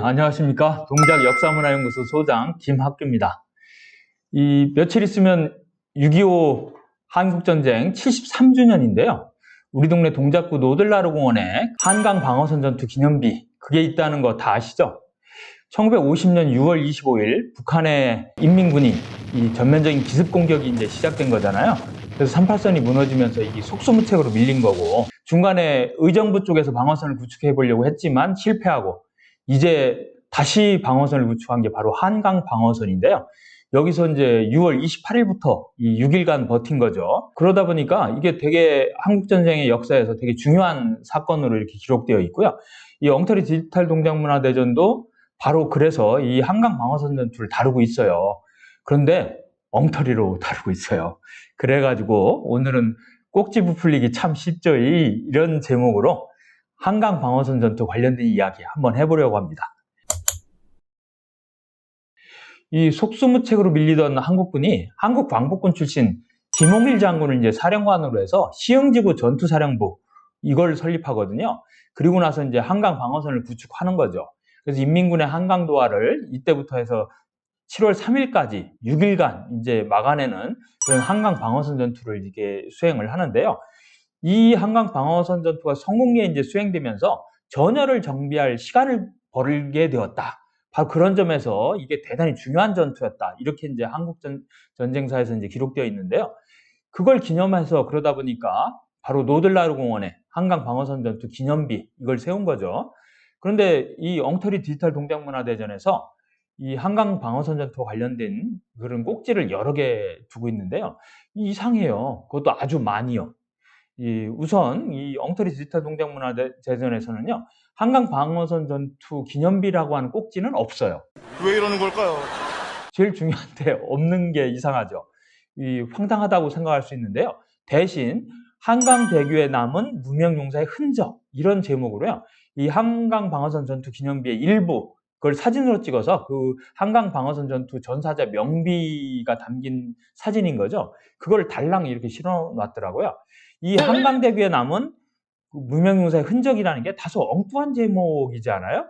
안녕하십니까. 동작역사문화연구소 소장 김학규입니다. 이 며칠 있으면 6.25 한국전쟁 73주년인데요. 우리 동네 동작구 노들나루공원에 한강방어선 전투 기념비 그게 있다는 거 다 아시죠? 1950년 6월 25일 북한의 인민군이 이 전면적인 기습 공격이 이제 시작된 거잖아요. 그래서 38선이 무너지면서 이게 속수무책으로 밀린 거고, 중간에 의정부 쪽에서 방어선을 구축해 보려고 했지만 실패하고, 이제 다시 방어선을 구축한 게 바로 한강 방어선인데요. 여기서 이제 6월 28일부터 이 6일간 버틴 거죠. 그러다 보니까 이게 되게 한국전쟁의 역사에서 되게 중요한 사건으로 이렇게 기록되어 있고요. 이 엉터리 디지털 동작문화대전도 바로 그래서 이 한강 방어선 전투를 다루고 있어요. 그런데 엉터리로 다루고 있어요. 그래가지고 오늘은 꼭지 부풀리기 참 쉽죠. 이런 제목으로 한강 방어선 전투 관련된 이야기 한번 해보려고 합니다. 이 속수무책으로 밀리던 한국군이 한국 광복군 출신 김홍일 장군을 이제 사령관으로 해서 시흥지구 전투사령부 이걸 설립하거든요. 그리고 나서 이제 한강 방어선을 구축하는 거죠. 그래서 인민군의 한강 도하를 이때부터 해서 7월 3일까지 6일간 이제 막아내는 그런 한강 방어선 전투를 이게 수행을 하는데요. 이 한강 방어선 전투가 성공리에 이제 수행되면서 전열을 정비할 시간을 벌게 되었다. 바로 그런 점에서 이게 대단히 중요한 전투였다. 이렇게 이제 한국 전쟁사에서 이제 기록되어 있는데요. 그걸 기념해서 그러다 보니까 바로 노들나루 공원에 한강 방어선 전투 기념비 이걸 세운 거죠. 그런데 이 엉터리 디지털 동작문화대전에서 이 한강 방어선 전투와 관련된 그런 꼭지를 여러 개 두고 있는데요. 이상해요. 그것도 아주 많이요. 우선 이 엉터리 디지털 동작문화대전에서는요. 한강 방어선 전투 기념비라고 하는 꼭지는 없어요. 왜 이러는 걸까요? 제일 중요한데 없는 게 이상하죠. 황당하다고 생각할 수 있는데요. 대신 한강대교에 남은 무명용사의 흔적 이런 제목으로요. 이 한강 방어선 전투 기념비의 일부 그걸 사진으로 찍어서 그 한강 방어선 전투 전사자 명비가 담긴 사진인 거죠. 그걸 달랑 이렇게 실어 놨더라고요. 이 한강대교에 남은 그 무명용사의 흔적이라는 게 다소 엉뚱한 제목이지 않아요?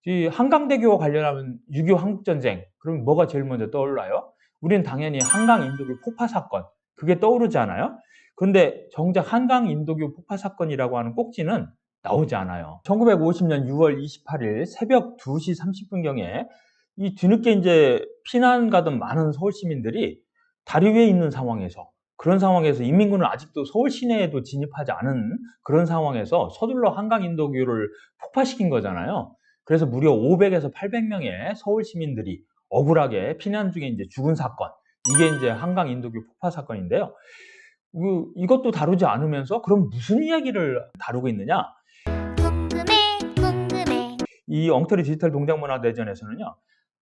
이 한강대교와 관련하면 6.25 한국전쟁, 그럼 뭐가 제일 먼저 떠올라요? 우리는 당연히 한강 인도교 폭파 사건, 그게 떠오르지 않아요? 그런데 정작 한강 인도교 폭파 사건이라고 하는 꼭지는 나오지 않아요. 1950년 6월 28일 새벽 2시 30분경에 이 뒤늦게 이제 피난 가던 많은 서울 시민들이 다리 위에 있는 상황에서 그런 상황에서 인민군은 아직도 서울 시내에도 진입하지 않은 그런 상황에서 서둘러 한강 인도교를 폭파시킨 거잖아요. 그래서 무려 500에서 800명의 서울 시민들이 억울하게 피난 중에 이제 죽은 사건. 이게 이제 한강 인도교 폭파 사건인데요. 이것도 다루지 않으면서 그럼 무슨 이야기를 다루고 있느냐? 궁금해. 이 엉터리 디지털 동작문화대전에서는요.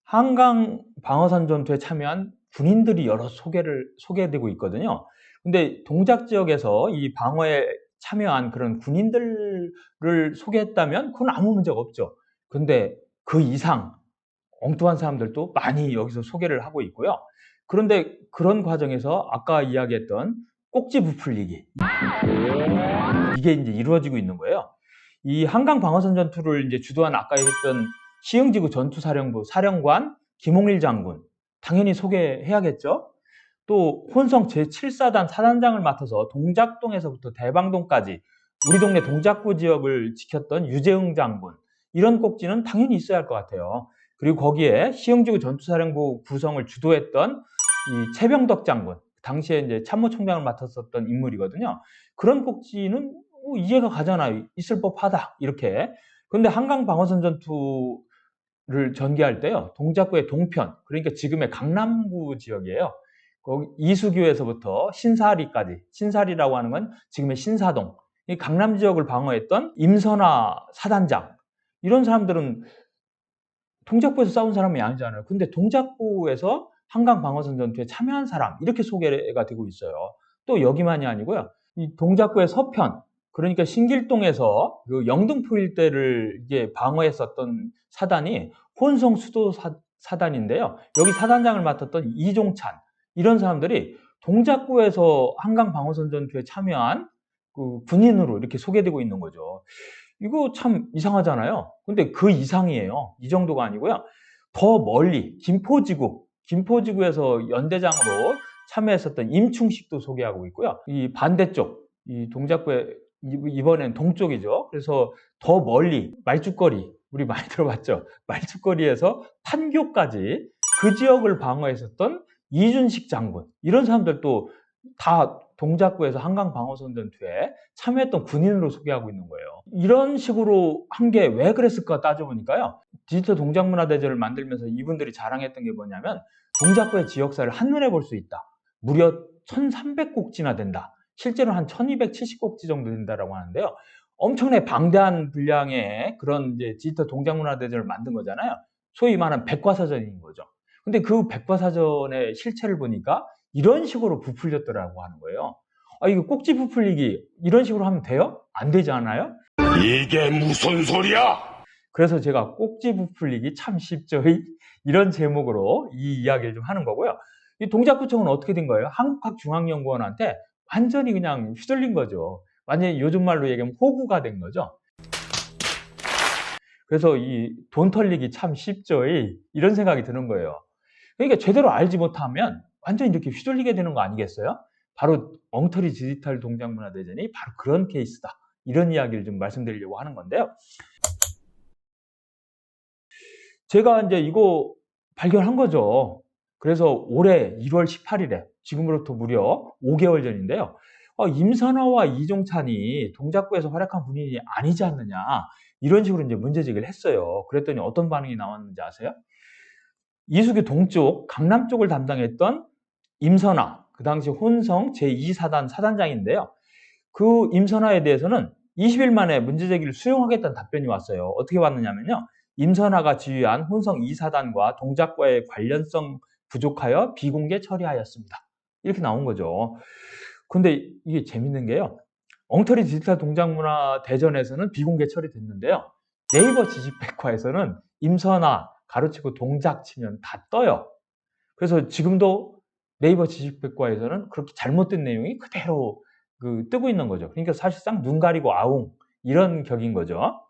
한강 방어선 전투에 참여한 군인들이 여러 소개되고 있거든요. 근데 동작 지역에서 이 방어에 참여한 그런 군인들을 소개했다면 그건 아무 문제가 없죠. 근데 그 이상 엉뚱한 사람들도 많이 여기서 소개를 하고 있고요. 그런데 그런 과정에서 아까 이야기했던 꼭지 부풀리기 이게 이제 이루어지고 있는 거예요. 이 한강 방어선 전투를 이제 주도한 아까 얘기했던 시흥지구 전투사령부 사령관 김홍일 장군 당연히 소개해야겠죠. 또 혼성 제7사단 사단장을 맡아서 동작동에서부터 대방동까지 우리 동네 동작구 지역을 지켰던 유재흥 장군 이런 꼭지는 당연히 있어야 할 것 같아요. 그리고 거기에 시흥지구 전투사령부 구성을 주도했던 이 최병덕 장군 당시에 이제 참모총장을 맡았었던 인물이거든요. 그런 꼭지는 이해가 가잖아요. 있을 법하다 이렇게. 그런데 한강 방어선 전투를 전개할 때요. 동작구의 동편 그러니까 지금의 강남구 지역이에요. 거기 이수교에서부터 신사리까지 신사리라고 하는 건 지금의 신사동 이 강남 지역을 방어했던 임선화 사단장 이런 사람들은 동작구에서 싸운 사람이 아니잖아요. 근데 동작구에서 한강 방어선 전투에 참여한 사람 이렇게 소개가 되고 있어요. 또 여기만이 아니고요. 이 동작구의 서편 그러니까 신길동에서 그 영등포 일대를 이게 방어했었던 사단이 혼성 수도 사단인데요. 여기 사단장을 맡았던 이종찬 이런 사람들이 동작구에서 한강 방어선 전투에 참여한 그 군인으로 이렇게 소개되고 있는 거죠. 이거 참 이상하잖아요. 근데 그 이상이에요. 이 정도가 아니고요. 더 멀리 김포지구에서 연대장으로 참여했었던 임충식도 소개하고 있고요. 이 반대쪽, 이 동작구의 이번엔 동쪽이죠. 그래서 더 멀리 말죽거리, 우리 많이 들어봤죠. 말죽거리에서 판교까지 그 지역을 방어했었던 이준식 장군, 이런 사람들도 다 동작구에서 한강 방어선전투에 참여했던 군인으로 소개하고 있는 거예요. 이런 식으로 한 게 왜 그랬을까 따져보니까요. 디지털 동작문화대전을 만들면서 이분들이 자랑했던 게 뭐냐면 동작구의 지역사를 한눈에 볼 수 있다. 무려 1300곡지나 된다. 실제로 한 1270곡지 정도 된다라고 하는데요. 엄청나게 방대한 분량의 그런 이제 디지털 동작문화대전을 만든 거잖아요. 소위 말하는 백과사전인 거죠. 근데 그 백과사전의 실체를 보니까 이런 식으로 부풀렸더라고 하는 거예요. 아, 이거 꼭지 부풀리기 이런 식으로 하면 돼요? 안 되지 않아요? 이게 무슨 소리야? 그래서 제가 꼭지 부풀리기 참 쉽죠. 이런 제목으로 이 이야기를 좀 하는 거고요. 이 동작구청은 어떻게 된 거예요? 한국학중앙연구원한테 완전히 그냥 휘둘린 거죠. 완전히 요즘 말로 얘기하면 호구가 된 거죠. 그래서 이 돈 털리기 참 쉽죠. 이런 생각이 드는 거예요. 그러니까 제대로 알지 못하면 완전히 이렇게 휘둘리게 되는 거 아니겠어요? 바로 엉터리 디지털 동작문화대전이 바로 그런 케이스다. 이런 이야기를 좀 말씀드리려고 하는 건데요. 제가 이제 이거 발견한 거죠. 그래서 올해 1월 18일에 지금으로부터 무려 5개월 전인데요. 임선화와 이종찬이 동작구에서 활약한 군인이 아니지 않느냐, 이런 식으로 이제 문제 제기를 했어요. 그랬더니 어떤 반응이 나왔는지 아세요? 이수교 동쪽, 강남 쪽을 담당했던 임선화, 그 당시 혼성 제2사단 사단장인데요. 그 임선화에 대해서는 20일 만에 문제 제기를 수용하겠다는 답변이 왔어요. 어떻게 왔느냐면요. 임선화가 지휘한 혼성 2사단과 동작과의 관련성 부족하여 비공개 처리하였습니다. 이렇게 나온 거죠. 근데 이게 재밌는 게요. 엉터리 디지털 동작문화 대전에서는 비공개 처리됐는데요. 네이버 지식백과에서는 임선화 가로치고 동작 치면 다 떠요. 그래서 지금도 네이버 지식백과에서는 그렇게 잘못된 내용이 그대로 뜨고 있는 거죠. 그러니까 사실상 눈 가리고 아웅, 이런 격인 거죠.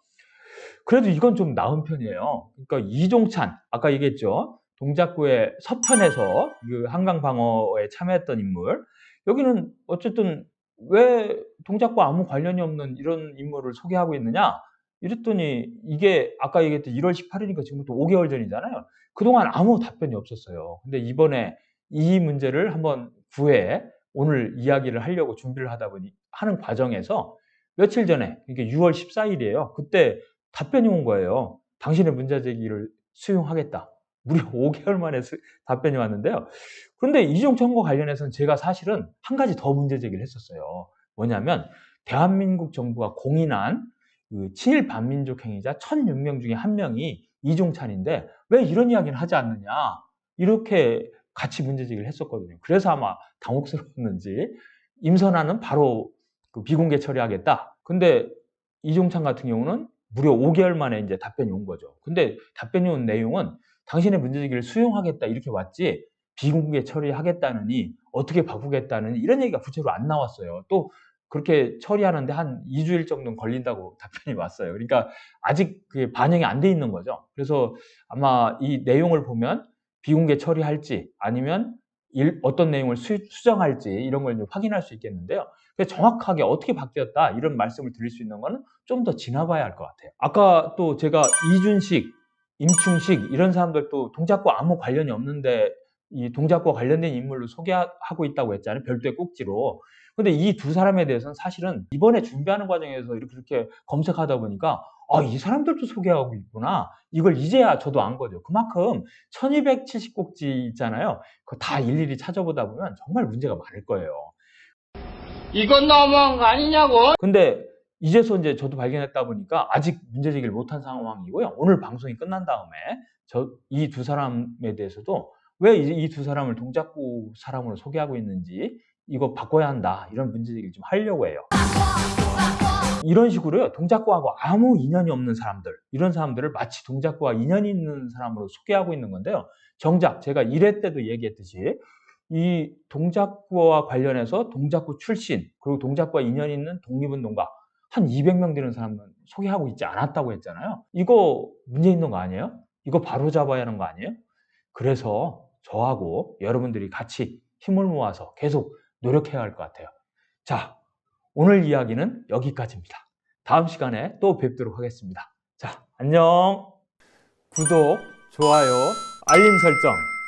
그래도 이건 좀 나은 편이에요. 그러니까 이종찬, 아까 얘기했죠. 동작구의 서편에서 그 한강 방어에 참여했던 인물. 여기는 어쨌든 왜 동작과 아무 관련이 없는 이런 인물을 소개하고 있느냐? 이랬더니 이게 아까 얘기했던 1월 18일이니까 지금부터 5개월 전이잖아요. 그동안 아무 답변이 없었어요. 근데 이번에 이 문제를 한번 구해 오늘 이야기를 하려고 준비를 하다 보니 하는 과정에서 며칠 전에, 이게 6월 14일이에요. 그때 답변이 온 거예요. 당신의 문제 제기를 수용하겠다. 무려 5개월 만에 답변이 왔는데요. 그런데 이종찬과 관련해서는 제가 사실은 한 가지 더 문제 제기를 했었어요. 뭐냐면 대한민국 정부가 공인한 그 친일 반민족 행위자 1006명 중에 한 명이 이종찬인데 왜 이런 이야기는 하지 않느냐, 이렇게 같이 문제 제기를 했었거든요. 그래서 아마 당혹스러웠는지 임선아는 바로 그 비공개 처리하겠다. 근데 이종찬 같은 경우는 무려 5개월 만에 이제 답변이 온 거죠. 근데 답변이 온 내용은 당신의 문제제기를 수용하겠다 이렇게 왔지 비공개 처리하겠다느니 어떻게 바꾸겠다느니 이런 얘기가 구체로 안 나왔어요. 또 그렇게 처리하는데 한 2주일 정도는 걸린다고 답변이 왔어요. 그러니까 아직 그게 반영이 안 돼 있는 거죠. 그래서 아마 이 내용을 보면 비공개 처리할지 아니면 어떤 내용을 수정할지 이런 걸 확인할 수 있겠는데요. 정확하게 어떻게 바뀌었다 이런 말씀을 드릴 수 있는 거는 좀 더 지나봐야 할 것 같아요. 아까 또 제가 이준식, 임충식 이런 사람들도 동작과 아무 관련이 없는데 이 동작과 관련된 인물로 소개하고 있다고 했잖아요. 별도의 꼭지로. 근데 이 두 사람에 대해서는 사실은 이번에 준비하는 과정에서 이렇게 검색하다 보니까 이 사람들도 소개하고 있구나. 이걸 이제야 저도 안 거죠. 그만큼 1270곡지 있잖아요. 그거 다 일일이 찾아보다 보면 정말 문제가 많을 거예요. 이건 너무한 거 아니냐고. 근데 이제서 이제 저도 발견했다 보니까 아직 문제 제기를 못한 상황이고요. 오늘 방송이 끝난 다음에 이 두 사람에 대해서도 왜 이 두 사람을 동작구 사람으로 소개하고 있는지 이거 바꿔야 한다, 이런 문제 제기를 좀 하려고 해요. 이런 식으로요, 동작구하고 아무 인연이 없는 사람들, 이런 사람들을 마치 동작구와 인연이 있는 사람으로 소개하고 있는 건데요. 정작 제가 1회 때도 얘기했듯이 이 동작구와 관련해서 동작구 출신 그리고 동작구와 인연이 있는 독립운동가 한 200명 되는 사람은 소개하고 있지 않았다고 했잖아요. 이거 문제 있는 거 아니에요? 이거 바로 잡아야 하는 거 아니에요? 그래서 저하고 여러분들이 같이 힘을 모아서 계속 노력해야 할 것 같아요. 자, 오늘 이야기는 여기까지입니다. 다음 시간에 또 뵙도록 하겠습니다. 자, 안녕. 구독, 좋아요, 알림 설정